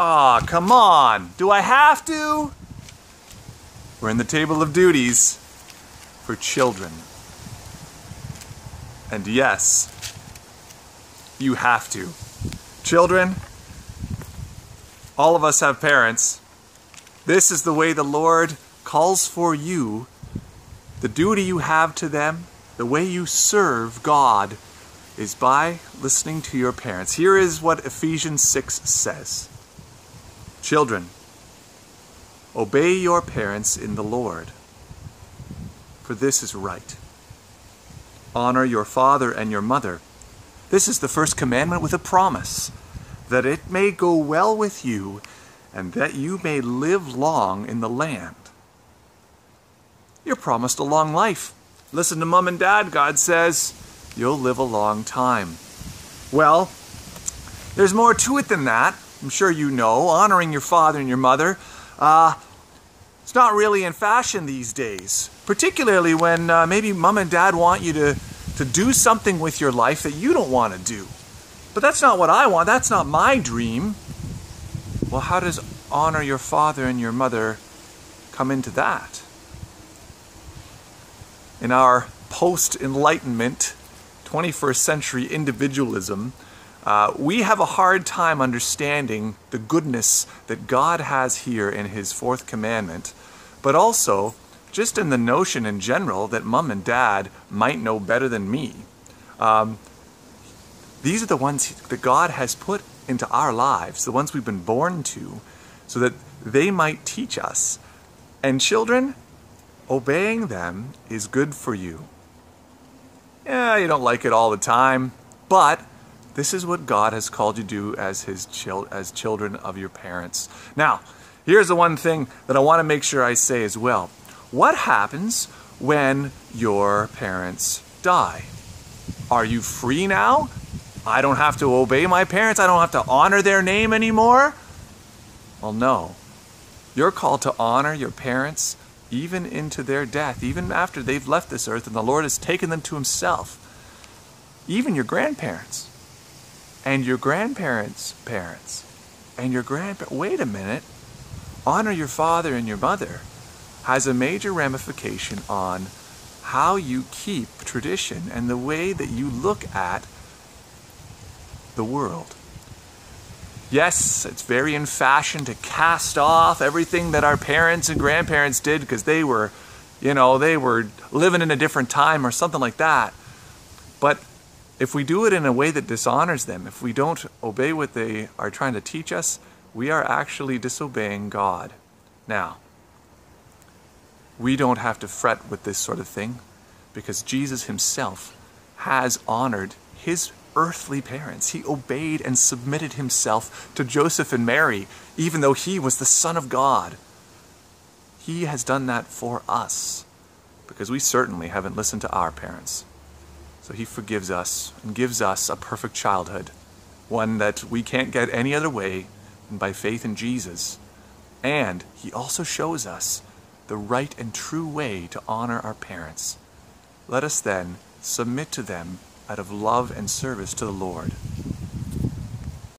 Aw, come on. Do I have to? We're in the table of duties for children. And yes, you have to. Children, all of us have parents. This is the way the Lord calls for you. The duty you have to them, the way you serve God, is by listening to your parents. Here is what Ephesians 6 says. Children, obey your parents in the Lord, for this is right. Honor your father and your mother. This is the first commandment with a promise, that it may go well with you and that you may live long in the land. You're promised a long life. Listen to Mom and Dad. God says you'll live a long time. Well, there's more to it than that. I'm sure you know. Honoring your father and your mother, it's not really in fashion these days. Particularly when maybe Mom and Dad want you to do something with your life that you don't want to do. But that's not what I want. That's not my dream. Well, how does honor your father and your mother come into that? In our post-Enlightenment, 21st century individualism, we have a hard time understanding the goodness that God has here in His fourth commandment, but also just in the notion in general that Mom and Dad might know better than me. These are the ones that God has put into our lives, the ones we've been born to, so that they might teach us. And children, obeying them is good for you. Yeah, you don't like it all the time, but this is what God has called you to do as as children of your parents. Now, here's the one thing that I want to make sure I say as well. What happens when your parents die? Are you free now? I don't have to obey my parents. I don't have to honor their name anymore. Well, no. You're called to honor your parents even into their death, even after they've left this earth and the Lord has taken them to Himself. Even your grandparents and your grandparents' parents and your grandparents. Wait a minute. Honor your father and your mother has a major ramification on how you keep tradition and the way that you look at the world. Yes, it's very in fashion to cast off everything that our parents and grandparents did because they were, they were living in a different time or something like that. But if we do it in a way that dishonors them, if we don't obey what they are trying to teach us, we are actually disobeying God. Now, we don't have to fret with this sort of thing because Jesus Himself has honored His earthly parents. He obeyed and submitted Himself to Joseph and Mary, even though He was the Son of God. He has done that for us because we certainly haven't listened to our parents. So He forgives us and gives us a perfect childhood, one that we can't get any other way than by faith in Jesus. And He also shows us the right and true way to honor our parents. Let us then submit to them out of love and service to the Lord.